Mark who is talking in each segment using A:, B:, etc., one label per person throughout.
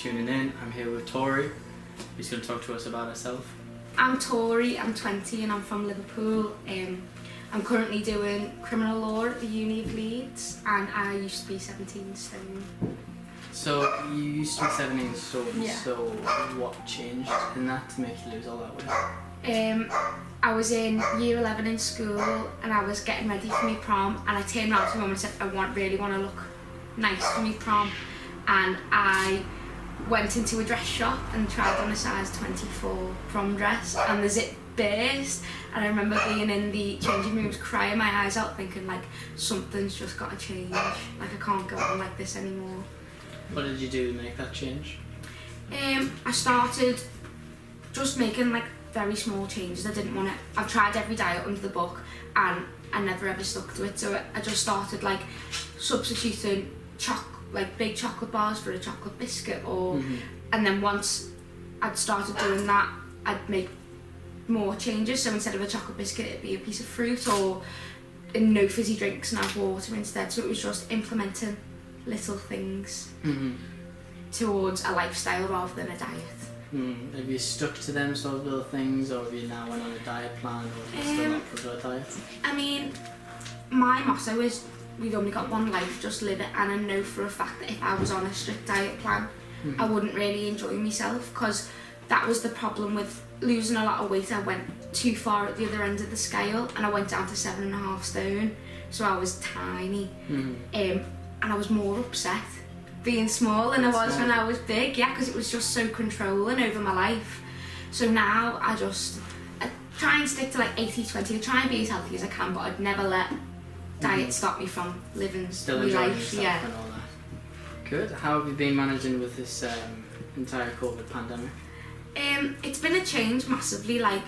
A: tuning in. I'm here with Tori, who's going to talk to us about herself.
B: I'm Tori, I'm 20 and I'm from Liverpool. I'm currently doing criminal law at the Uni of Leeds and I used to be 17 stone.
A: So you used to be 17 stone,
B: Yeah.
A: so what changed in that to make you lose all that weight?
B: I was in year 11 in school and I was getting ready for my prom and I turned around to my mum and said I really want to look nice for my prom, and I went into a dress shop and tried on a size 24 prom dress and the zip burst, and I remember being in the changing rooms crying my eyes out thinking like something's just got to change, like I can't go on like this anymore.
A: What did you do to make that change?
B: I started just making like very small changes. I didn't want to, I've tried every diet under the book and I never ever stuck to it, so I just started like substituting like big chocolate bars for a chocolate biscuit, or and then once I'd started doing that I'd make more changes, so instead of a chocolate biscuit it'd be a piece of fruit, or no fizzy drinks and have water instead. So it was just implementing little things towards a lifestyle rather than a diet.
A: Have you stuck to them sort of little things, or have you now went on a diet plan, or have you still not put a diet?
B: I mean, my motto is we've only got one life, just live it, and I know for a fact that if I was on a strict diet plan I wouldn't really enjoy myself, because that was the problem with losing a lot of weight. I went too far at the other end of the scale and I went down to 7.5 stone, so I was tiny, and I was more upset being small than I was when I was big, because it was just so controlling over my life. So now I try and stick to like 80-20, I try and be as healthy as I can, but I'd never let diet stop me from living
A: Still
B: my
A: enjoying
B: life.
A: yourself and all that. Good. How have you been managing with this entire COVID pandemic?
B: It's been a change massively, like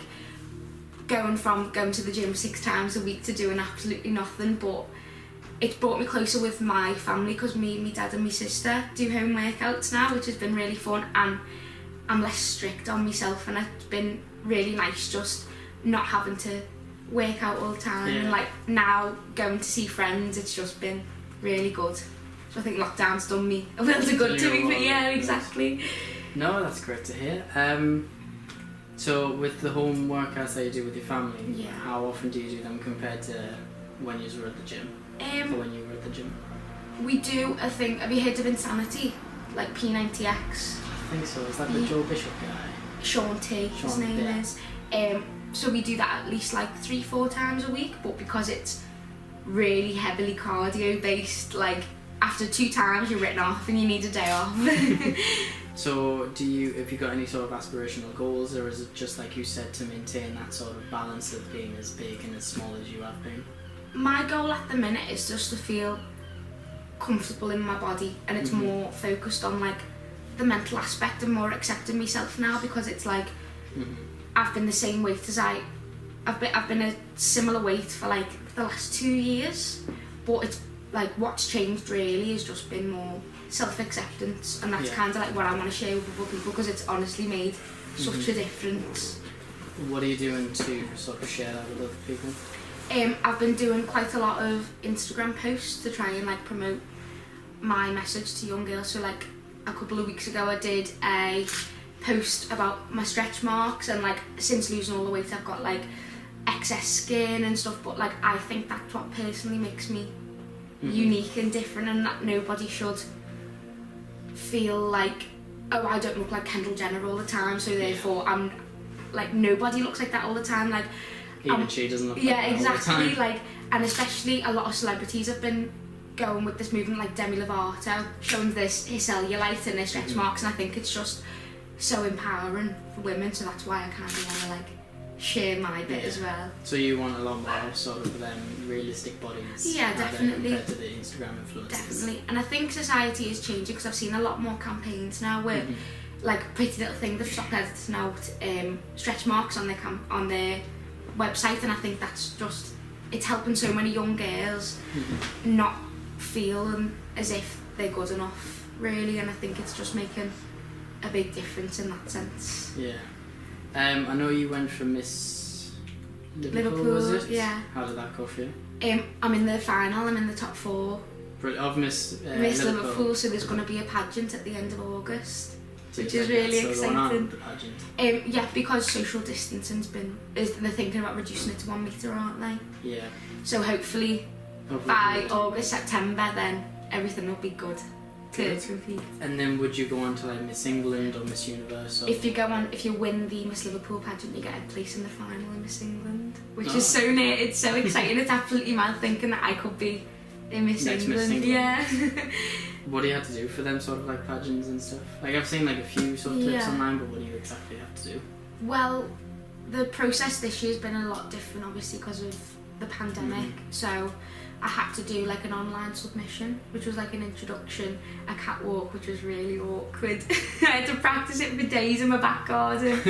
B: going to the gym 6 times a week to doing absolutely nothing, but it's brought me closer with my family, because me, my dad and my sister do home workouts now, which has been really fun, and I'm less strict on myself, and it's been really nice just not having to work out all the time, and like now going to see friends, it's just been really good. So I think lockdown's done me a little too good to me, but yeah, exactly.
A: No, that's great to hear. So with the home workouts that you do with your family, how often do you do them compared to when you were at the gym? Or when you were at the gym? We
B: do a thing, have you heard of Insanity? Like P90X?
A: I think so. Is that the Joe Bishop guy?
B: Sean T, his name is. So we do that at least like 3-4 times a week, but because it's really heavily cardio based, like after 2 times you're written off and you need a day off.
A: So have you got any sort of aspirational goals, or is it just like you said, to maintain that sort of balance of being as big and as small as you have been?
B: My goal at the minute is just to feel comfortable in my body, and it's more focused on like the mental aspect and more accepting myself now, because it's like I've been the same weight as I've been a similar weight for like the last 2 years, but it's like what's changed really has just been more self-acceptance, and that's kind of like what I want to share with other people, because it's honestly made such a difference.
A: What are you doing to sort of share that with other people?
B: I've been doing quite a lot of Instagram posts to try and like promote my message to young girls. So like a couple of weeks ago I did a post about my stretch marks, and like since losing all the weight I've got like excess skin and stuff, but like I think that's what personally makes me unique and different, and that nobody should feel like, oh, I don't look like Kendall Jenner all the time, so therefore I'm like, nobody looks like that all the time, like
A: even she doesn't look like that
B: exactly,
A: all the time.
B: like, and especially a lot of celebrities have been going with this movement, like Demi Lovato showing her cellulite and their stretch marks, and I think it's just so empowering for women, so that's why I kind of want to like share my bit as well.
A: So you want a lot more sort of realistic bodies?
B: Definitely.
A: Compared to the Instagram influencers? Definitely,
B: and I think society is changing, because I've seen a lot more campaigns now where like Pretty Little Thing, they've stopped editing out stretch marks on their website, and I think that's just, it's helping so many young girls not feel as if they're good enough really, and I think it's just making a big difference in that sense.
A: I know you went from Miss Liverpool, was it?
B: Yeah.
A: How did that go for you?
B: I'm in the final, I'm in the top 4.
A: Of Miss
B: Liverpool, so there's going to be a pageant at the end of August. which is really exciting.
A: The pageant?
B: Yeah, because social distancing's they're thinking about reducing it to 1 metre, aren't they?
A: Yeah.
B: So hopefully by August, September, then everything will be good to compete.
A: And then would you go on to like Miss England or Miss Universe? Or...
B: If you win the Miss Liverpool pageant, you get a place in the final in Miss England, which is so near. It's so exciting. It's absolutely mad thinking that I could be in Miss England. Yeah.
A: What do you have to do for them sort of like pageants and stuff? Like I've seen like a few sort of tips online, but what do you exactly have to do?
B: Well, the process this year has been a lot different, obviously, because of the pandemic. So I had to do like an online submission, which was like an introduction, a catwalk, which was really awkward. I had to practice it for days in my back garden.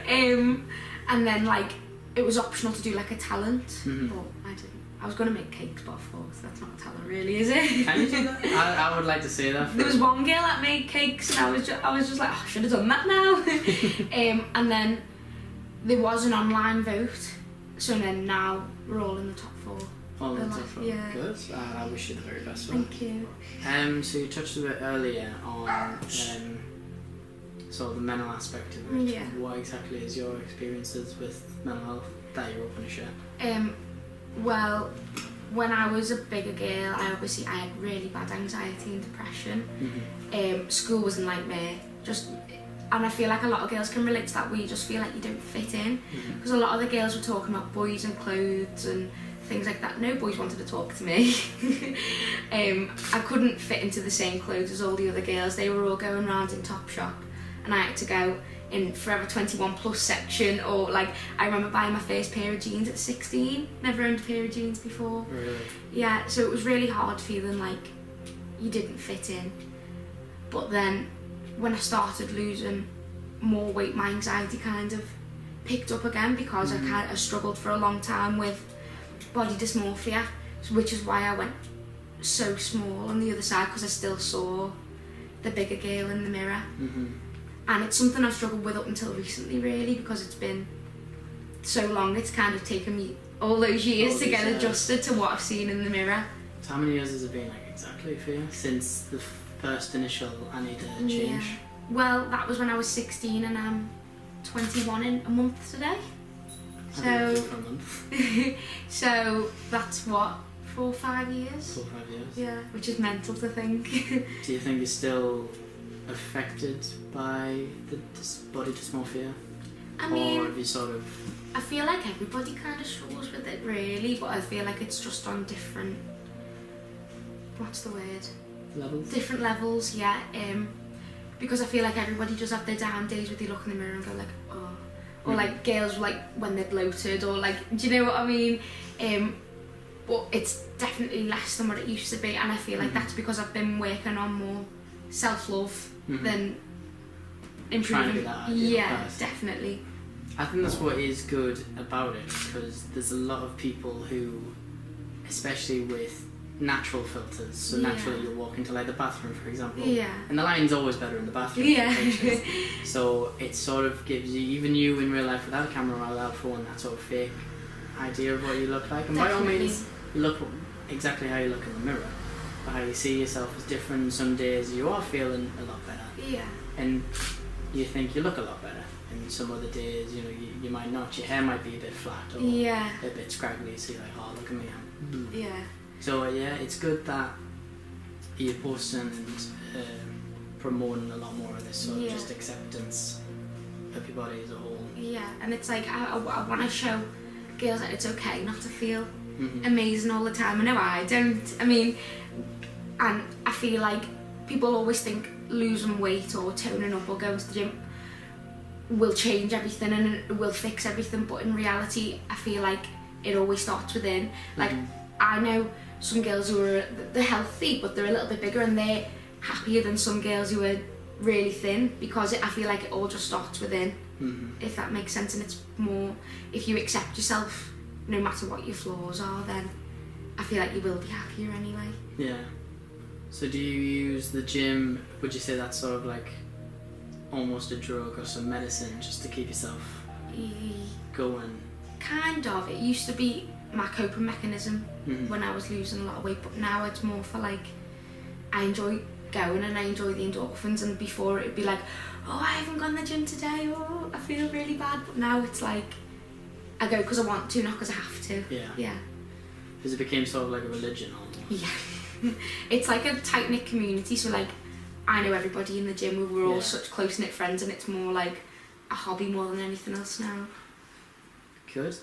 B: And then like it was optional to do like a talent, but I didn't. I was going to make cakes, but I thought that's not a talent really, is it?
A: Can you do that? I would like to say that.
B: There was one girl that made cakes and I was just like, oh, I should have done that now. And then there was an online vote, so then now we're all in the top 4.
A: All in the top 4.
B: Yeah.
A: Good. I wish you the very best.
B: Thank you.
A: So you touched a bit earlier on sort of the mental aspect of it.
B: Yeah.
A: What exactly is your experiences with mental health that you're open to share?
B: Well, when I was a bigger girl, I had really bad anxiety and depression. School was a nightmare. And I feel like a lot of girls can relate to that, where you just feel like you don't fit in. Because a lot of the girls were talking about boys and clothes and things like that. No boys wanted to talk to me. I couldn't fit into the same clothes as all the other girls. They were all going around in Topshop, and I had to go in Forever 21 Plus section, or like I remember buying my first pair of jeans at 16. Never owned a pair of jeans before.
A: Really?
B: Yeah, so it was really hard feeling like you didn't fit in. But then when I started losing more weight, my anxiety kind of picked up again, because I struggled for a long time with body dysmorphia, which is why I went so small on the other side, because I still saw the bigger girl in the mirror. And it's something I've struggled with up until recently, really, because it's been so long. It's kind of taken me all those years to get adjusted to what I've seen in the mirror.
A: So how many years has it been like exactly for you since the first initial I need to change?
B: Yeah. Well, that was when I was 16 and I'm 21 in a month today. So,
A: for a month.
B: So that's what, 4 or 5 years?
A: 4 or 5 years.
B: Yeah, which is mental to think.
A: Do you think you're still affected by the body dysmorphia?
B: I mean,
A: or have you sort of...
B: I feel like everybody kind of struggles with it, really, but I feel like it's just on different... What's the word?
A: Levels?
B: Different levels, yeah. Because I feel like everybody does have their down days where they look in the mirror and go like, oh. Or like girls like when they're bloated, or like, do you know what I mean? But it's definitely less than what it used to be, and I feel like that's because I've been working on more self-love than improving.
A: Trying to be that ideal person.
B: Definitely.
A: I think that's what is good about it, because there's a lot of people who, especially with natural filters, so naturally you'll walk into like the bathroom, for example, and the line's always better in the bathroom. So it sort of gives you, even you in real life without a camera or without a phone, that sort of fake idea of what you look like. And by all means, look exactly how you look in the mirror, but how you see yourself is different. Some days you are feeling a lot better, and you think you look a lot better, and some other days, you know, you might not. Your hair might be a bit flat or a bit scraggly, so you're like, oh, look at me, I'm blue. So it's good that you're posting and promoting a lot more of this sort of just acceptance of your body as a whole. Yeah,
B: and it's like I want to show girls that it's okay not to feel amazing all the time. I know I don't. I mean, and I feel like people always think losing weight or toning up or going to the gym will change everything and it will fix everything, but in reality I feel like it always starts within. Like I know some girls who are they're healthy but they're a little bit bigger and they're happier than some girls who are really thin, because I feel like it all just starts within, if that makes sense. And it's more, if you accept yourself no matter what your flaws are, then I feel like you will be happier anyway.
A: Yeah. So do you use the gym, would you say that's sort of like almost a drug or some medicine just to keep yourself going?
B: Kind of. It used to be my coping mechanism when I was losing a lot of weight, but now it's more for like, I enjoy going and I enjoy the endorphins, and before it'd be like, oh, I haven't gone to the gym today, oh, I feel really bad, but now it's like I go because I want to, not because I have to. Yeah.
A: Because it became sort of like a religion almost.
B: Yeah. It's like a tight-knit community, so like I know everybody in the gym, we're all such close-knit friends, and it's more like a hobby more than anything else now.
A: Good.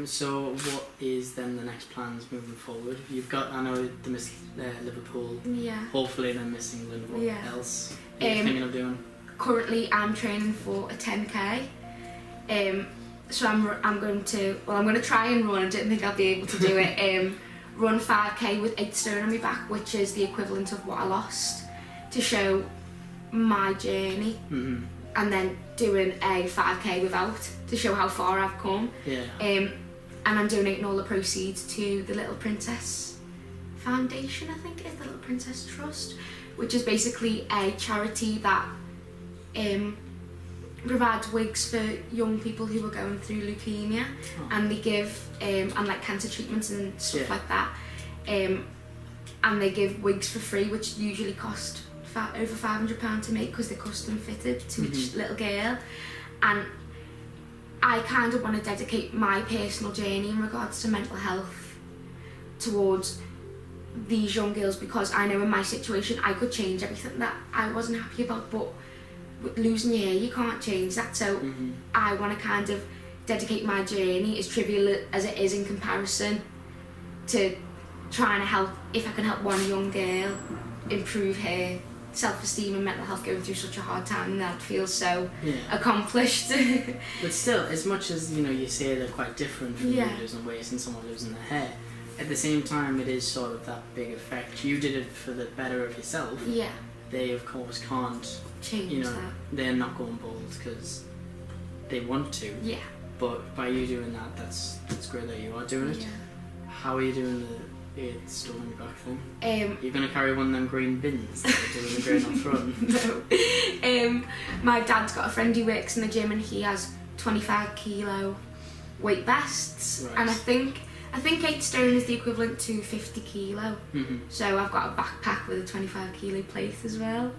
A: So what is then the next plans moving forward? You've got, I know, the Miss Liverpool.
B: Yeah.
A: Hopefully then Miss England. What else are you thinking of doing?
B: Currently, I'm training for a 10k. So I'm going to try and run. I didn't think I'll be able to do it. Run 5k with 8 stone on my back, which is the equivalent of what I lost, to show my journey.
A: Mm-hmm.
B: And then doing a 5k without, to show how far I've come.
A: Yeah.
B: And I'm donating all the proceeds to the Little Princess Foundation, I think it is, the Little Princess Trust, which is basically a charity that provides wigs for young people who are going through leukemia, and they give and like cancer treatments and stuff like that, and they give wigs for free, which usually cost over £500 to make because they're custom fitted to each little girl. And I kind of want to dedicate my personal journey in regards to mental health towards these young girls, because I know in my situation I could change everything that I wasn't happy about, but with losing your hair you can't change that. So I want to kind of dedicate my journey, as trivial as it is in comparison, to trying to help, if I can help one young girl improve her self-esteem and mental health going through such a hard time, and that feels so accomplished.
A: But still, as much as you say they're quite different from you losing weight and someone losing their hair, at the same time it is sort of that big effect. You did it for the better of yourself.
B: Yeah.
A: They of course can't
B: change that.
A: They're not going bald because they want to.
B: Yeah.
A: But by you doing that, that's great that you are doing it.
B: Yeah.
A: How are you doing the stolen back thing? You're going to carry one of them green bins that are doing the grain on front?
B: No. My dad's got a friend who works in the gym, and he has 25 kilo weight vests, and I think 8 stone is the equivalent to 50 kilo. So I've got a backpack with a 25 kilo plate as well.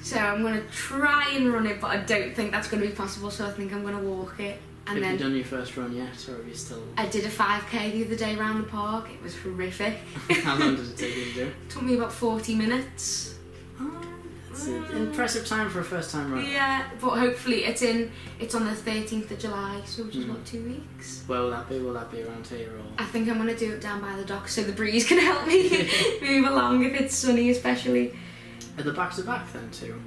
B: So I'm going to try and run it, but I don't think that's going to be possible, so I think I'm going to walk it. And
A: have you done your first run yet, or have you still...
B: I did a 5k the other day around the park. It was horrific.
A: How long did it take you to do?
B: It took me about 40 minutes.
A: Oh, that's an impressive time for a first time run.
B: Yeah, but hopefully it's on the 13th of July, so which is what, 2 weeks?
A: Where will that be? Will that be around here or...?
B: I think I'm going to do it down by the docks so the breeze can help me move along if it's sunny especially.
A: Are the back to back then too?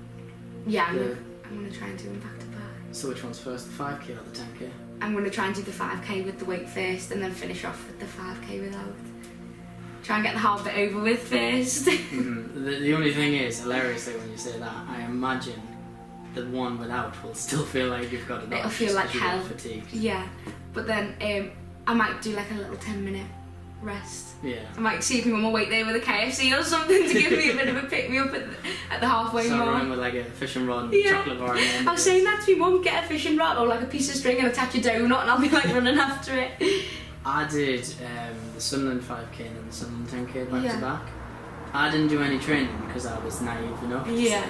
B: Yeah, I'm going to try and do them back to back.
A: So which one's first, the 5k or the 10k?
B: I'm going to try and do the 5k with the weight first, and then finish off with the 5k without. Try and get the hard bit over with first.
A: The only thing is, hilariously when you say that, I imagine the one without will still feel like you've got it.
B: It'll feel like hell.
A: Fatigued.
B: Yeah, but then I might do like a little 10-minute rest.
A: Yeah.
B: I might see if my mum will wait there with a KFC or something to give me a bit of a pick me up at the halfway mark.
A: Around with like a fishing rod and chocolate bar.
B: I was saying that to my mum, get a fishing rod or like a piece of string and attach a donut, and I'll be like running after it. I
A: did the Sunderland 5k and then the Sunderland 10k back to back. I didn't do any training because I was naive enough to say,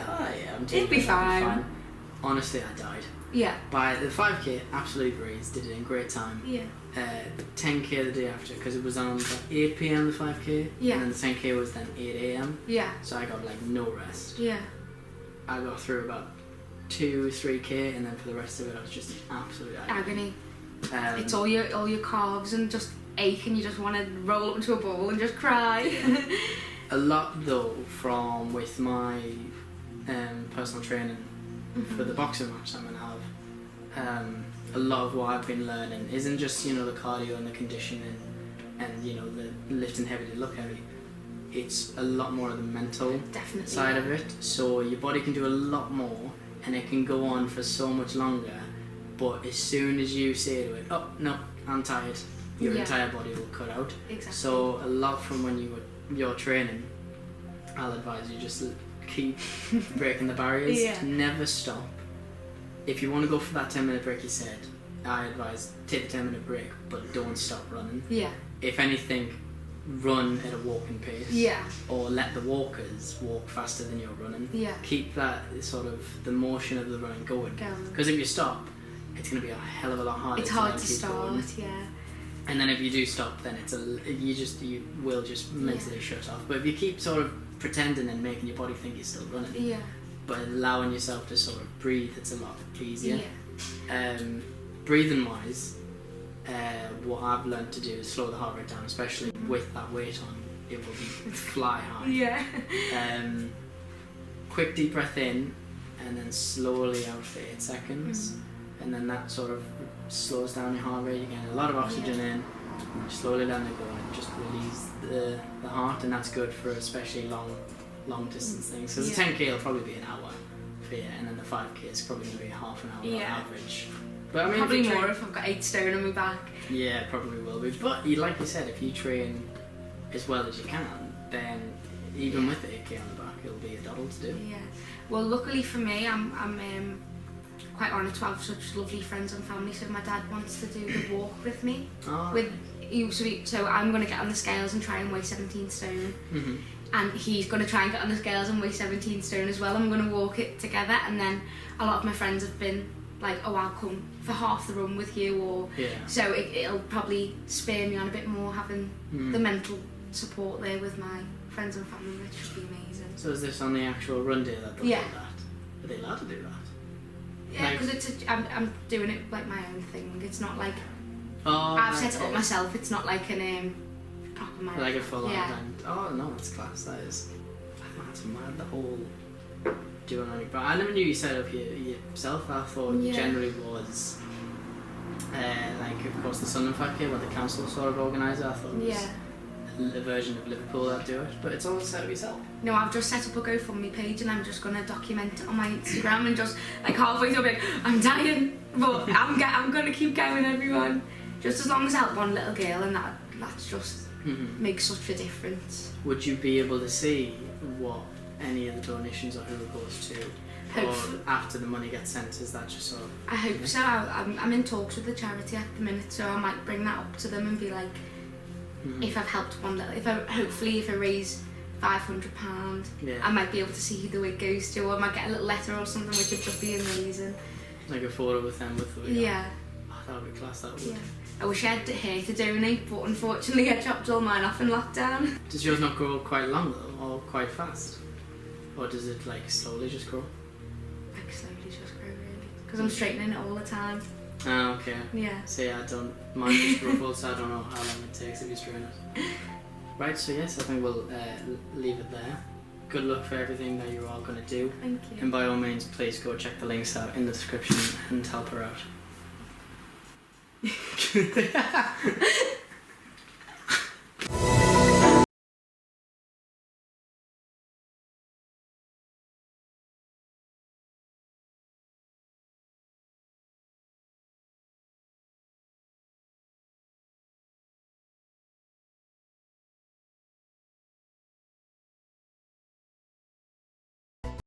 A: I'm
B: it'd be fine.
A: Honestly, I died.
B: Yeah.
A: By the 5k, absolutely breezed, did it in great time.
B: Yeah.
A: 10k the day after, because it was on 8 p.m. the 5k, and then the 10k was then 8 a.m.
B: Yeah.
A: So I got like no rest.
B: Yeah.
A: I got through about 2-3k, and then for the rest of it I was just absolute
B: agony. It's all your calves and just ache, and you just want to roll up into a ball and just cry.
A: A lot though with my personal training for the boxing match I'm going to have. A lot of what I've been learning isn't just the cardio and the conditioning and the lifting heavy to look heavy. It's a lot more of the mental side of it. So your body can do a lot more, and it can go on for so much longer. But as soon as you say to it, "Oh no, I'm tired," your entire body will cut out.
B: Exactly.
A: So a lot from when you're training, I'll advise you just keep breaking the barriers. Never stop. If you want to go for that 10-minute break you said, I advise take the 10-minute break, but don't stop running.
B: Yeah.
A: If anything, run at a walking pace.
B: Yeah.
A: Or let the walkers walk faster than you're running.
B: Yeah.
A: Keep that sort of the motion of the running going. Because if you stop, it's going to be a hell of a lot harder.
B: It's hard to start, yeah.
A: And then if you do stop, then you will just mentally shut off. But if you keep sort of pretending and making your body think you're still running, but allowing yourself to sort of breathe, it's a lot easier. Yeah. Breathing wise, what I've learned to do is slow the heart rate down, especially with that weight on. It will be fly high.
B: Yeah.
A: Quick deep breath in, and then slowly out for 8 seconds. And then that sort of slows down your heart rate again. A lot of oxygen in, slowly letting it go, and just release the heart, and that's good for especially long distance things. Because the 10k will probably be an hour for you, and then the 5k is probably going to be half an hour on average. But I mean,
B: probably more if I've got 8 stone on my back.
A: Yeah, probably will be. But like you said, if you train as well as you can, then even with the 8k on the back, it'll be a double to do. Yeah.
B: Well, luckily for me, I'm quite honoured to have such lovely friends and family. So my dad wants to do the walk with me. So I'm going to get on the scales and try and weigh 17 stone. And he's going to try and get on the scales and weigh 17 stone as well. I'm going to walk it together, and then a lot of my friends have been like, oh, I'll come for half the run with you, or so it'll probably spur me on a bit more, having the mental support there with my friends and family, which would be amazing.
A: So is this on the actual run day that they'll do that? Are they allowed to do that?
B: Yeah, because I'm doing it like my own thing. It's not like I've set it up myself. It's not like an proper marathon.
A: Like a full on event. Oh no, that's class. That is. That's mad. The whole doing on it. But I never knew you set up yourself. I thought it generally was like, of course, the Sunderland Factory, what the council sort of organise it. I thought it was a version of Liverpool that do it, but it's all set up yourself.
B: No, I've just set up a GoFundMe page, and I'm just going to document it on my Instagram, and just like halfway through, I'm dying, but I'm going to keep going, everyone. Just as long as I help one little girl, and that's just makes such a difference.
A: Would you be able to see what any of the donations or who it goes to? Hopefully. Or after the money gets sent, is that just sort of...
B: I hope so. I'm in talks with the charity at the minute, so I might bring that up to them and be like, if I've helped one little... If I raise £500, I might be able to see who the wig goes to, or I might get a little letter or something, which would just be amazing.
A: Like a photo with them with the wig on. Oh, that would be class, that would.
B: Yeah. I wish I had hair to donate, but unfortunately I chopped all mine off in lockdown.
A: Does yours not grow quite long though, or quite fast? Or does it like slowly just grow?
B: Like slowly just grow, really. Because I'm straightening it all the time.
A: Ah, okay.
B: Yeah.
A: So yeah, mine just ruffled, so I don't know how long it takes if you straighten it. Right, so yes, I think we'll leave it there. Good luck for everything that you're all going to do.
B: Thank you.
A: And by all means, please go check the links out in the description and help her out.